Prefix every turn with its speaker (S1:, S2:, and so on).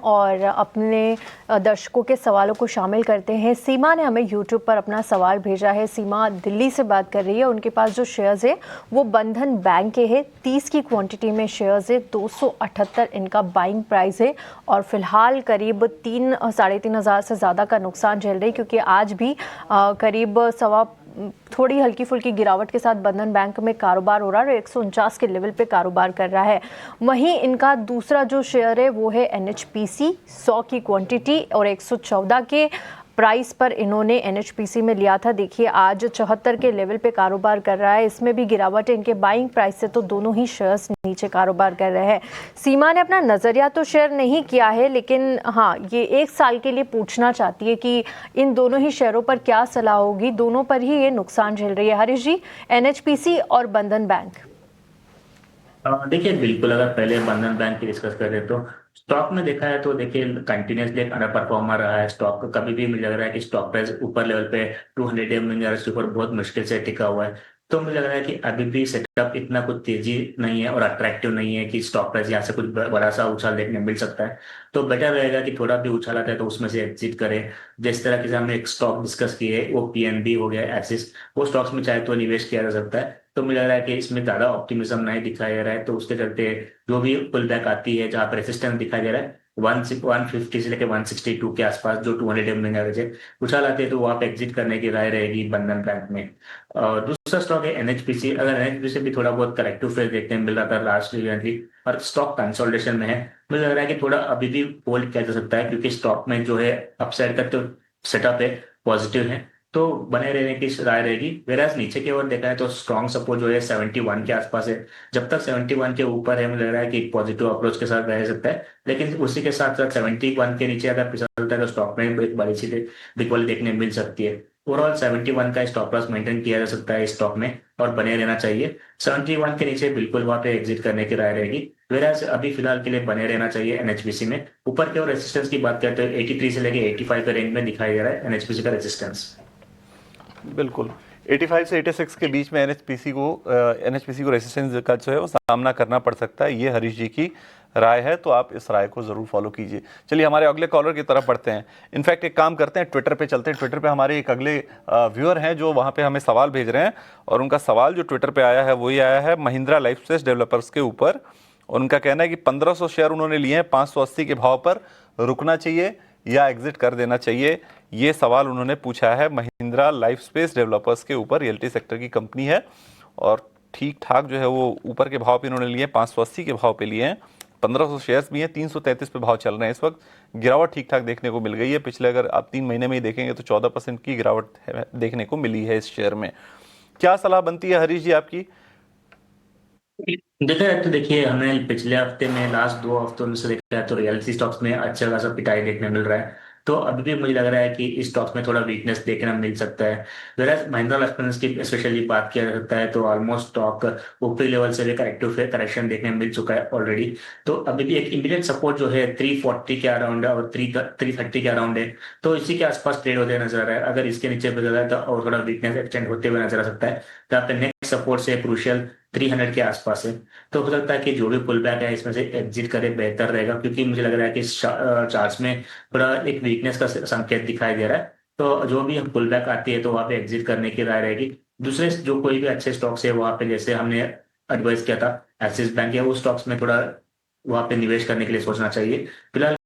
S1: और अपने दर्शकों के सवालों को शामिल करते हैं। सीमा ने हमें यूट्यूब पर अपना सवाल भेजा है। सीमा दिल्ली से बात कर रही है। उनके पास जो शेयर्स है वो बंधन बैंक के है। 30 की क्वांटिटी में शेयर्स है। 278 इनका बाइंग प्राइस है और फिलहाल करीब 3-3.5 हज़ार से ज़्यादा का नुकसान झेल रही, क्योंकि आज भी करीब थोड़ी हल्की फुल्की गिरावट के साथ बंधन बैंक में कारोबार हो रहा है और 149 के लेवल पे कारोबार कर रहा है। वहीं इनका दूसरा जो शेयर है वो है NHPC, 100 की क्वांटिटी और 114 के प्राइस पर इन्होंने NHPC में लिया था। देखिए आज 74 के लेवल पे कारोबार कर रहा है। इसमें भी गिरावट है इनके बाइंग प्राइस से, तो दोनों ही शेयर्स नीचे कारोबार कर रहे हैं। सीमा ने अपना नजरिया तो शेयर नहीं किया है, लेकिन हाँ ये 1 साल के लिए पूछना चाहती है कि इन दोनों ही शेयरों पर क्या सलाह होगी। दोनों पर ही ये नुकसान झेल रही है। हरीश जी, NHPC और बंधन बैंक।
S2: देखिए बिल्कुल, अगर पहले बंधन बैंक की डिस्कस करें तो स्टॉक में देखा है तो देखिए कंटिन्यूसली एक अंडर परफॉर्मर रहा है स्टॉक। कभी भी मुझे लग रहा है कि स्टॉक प्राइस ऊपर लेवल पे 200 MA के ऊपर बहुत मुश्किल से टिका हुआ है। तो मुझे लग रहा है कि अभी भी सेटअप इतना कुछ तेजी नहीं है और अट्रैक्टिव नहीं है कि स्टॉक प्राइस यहाँ से कुछ बड़ा सा उछाल देखने मिल सकता है। तो बेटर रहेगा कि थोड़ा भी उछाल आता है तो उसमें से एग्जिट करें। जिस तरह के हमने एक स्टॉक डिस्कस किए, वो PNB हो गया, एक्सिस, वो स्टॉक्स में चाहे तो निवेश किया जा सकता है। तो मुझे लग रहा है कि इसमें ज्यादा ऑप्टिमिज्म नहीं दिखाई दे रहा है, तो उसके चलते जो भी पुल बैक आती है, जहां पर रेसिस्टेंस दिखाई दे रहा है 150 से लेकर 162 के आसपास, जो 200 MA एवरेज है, उछाल आती है तो वहां पे एग्जिट करने की राय रहेगी बंधन बैंक में। और दूसरा स्टॉक है NHPC। अगर NHPC भी थोड़ा बहुत करेक्टिव फेज देखने में मिल रहा था लास्ट रिसेंटली और स्टॉक कंसोलिडेशन में है, मुझे लग रहा है कि थोड़ा अभी भी होल्ड किया जा सकता है, क्योंकि स्टॉक में जो है अपसाइड का तो सेटअप है, पॉजिटिव है, तो बने रहने की राय रहेगी। वेराज नीचे की ओर देखा है तो स्ट्रॉन्ग सपोर्ट जो है 71 के आसपास है। जब तक 71 के ऊपर है, मुझे लग रहा है कि पॉजिटिव अप्रोच के साथ रह सकता है। लेकिन उसी के साथ साथ 71 के नीचे अगर फिसलता है तो स्टॉक में एक बड़ी सी बिकवाली देखने मिल सकती है। ओवरऑल 71 का स्टॉप लॉस मेंटेन किया जा सकता है स्टॉक में और बने रहना चाहिए। 71 के नीचे बिल्कुल वहां पे एग्जिट करने की राय रहेगी। वेराज अभी फिलहाल के लिए बने रहना चाहिए NHPC में। ऊपर के और रेजिस्टेंस की बात करते हैं 83 से लेके 85 के रेंज में दिखाई दे रहा है NHPC का रेजिस्टेंस।
S3: बिल्कुल 85 से 86 के बीच में एनएचपीसी को रेसिस्टेंस का जो है वो सामना करना पड़ सकता है। ये हरीश जी की राय है, तो आप इस राय को जरूर फॉलो कीजिए। चलिए हमारे अगले कॉलर की तरफ बढ़ते हैं। इनफैक्ट एक काम करते हैं, ट्विटर पे चलते हैं। ट्विटर पे हमारे एक अगले व्यूअर हैं जो वहाँ पे हमें सवाल भेज रहे हैं, और उनका सवाल जो ट्विटर पे आया है वही आया है महिंद्रा लाइफस्पेस डेवलपर्स के ऊपर। उनका कहना है कि 1500 शेयर उन्होंने लिए हैं, 580 के भाव पर रुकना चाहिए या एग्जिट कर देना चाहिए। ये सवाल उन्होंने पूछा है। महिंद्रा लाइफस्पेस डेवलपर्स के ऊपर रियल्टी सेक्टर की कंपनी है और ठीक ठाक जो है वो ऊपर के भाव पे इन्होंने लिए, 580 के भाव पे लिए हैं। 1500 शेयर्स भी हैं, 333 पे भाव चल रहे हैं इस वक्त। गिरावट ठीक ठाक देखने को मिल गई है। पिछले अगर आप 3 महीने में ही देखेंगे तो 14% की गिरावट देखने को मिली है इस शेयर में। क्या सलाह बनती है हरीश जी आपकी?
S2: देखा है तो देखिए, हमें पिछले हफ्ते में लास्ट 2 हफ्तों से देखा है तो रियलिटी स्टॉक्स में अच्छा खासा पिटाई देखने मिल रहा है। तो अभी भी मुझे लग रहा है कि इस स्टॉक्स में थोड़ा वीकनेस देखना मिल सकता है। वेराज महिंद्रा लाइफस्पेस की स्पेशली बात किया जा सकता है तो ऑलमोस्ट स्टॉक ऊपरी लेवल से भी करेक्टिव करेक्शन देखने मिल चुका है ऑलरेडी। तो अभी भी एक इमीडिएट सपोर्ट जो है 340 के अराउंड है और 330 के अराउंड है, तो इसी के आसपास ट्रेड होते नजर आ रहा है। अगर इसके नीचे बदल रहा है तो और थोड़ा वीकनेस एक्सटेंड होते हुए नजर आ सकता है। तो आपके नेक्स्ट सपोर्ट से क्रूशियल 300 के आसपास है। तो हो सकता है कि जो भी पुल बैक है इसमें से एग्जिट करे बेहतर रहेगा, क्योंकि मुझे लग रहा है कि चार्ट्स में थोड़ा एक वीकनेस का संकेत दिखाई दे रहा है। तो जो भी पुल बैक आती है तो वहां पे एग्जिट करने की राय रहेगी। दूसरे जो कोई भी अच्छे स्टॉक्स है वहां पे, जैसे हमने एडवाइस किया था एक्सिस बैंक है, उस स्टॉक्स में थोड़ा वहां पे निवेश करने के लिए सोचना चाहिए। फिलहाल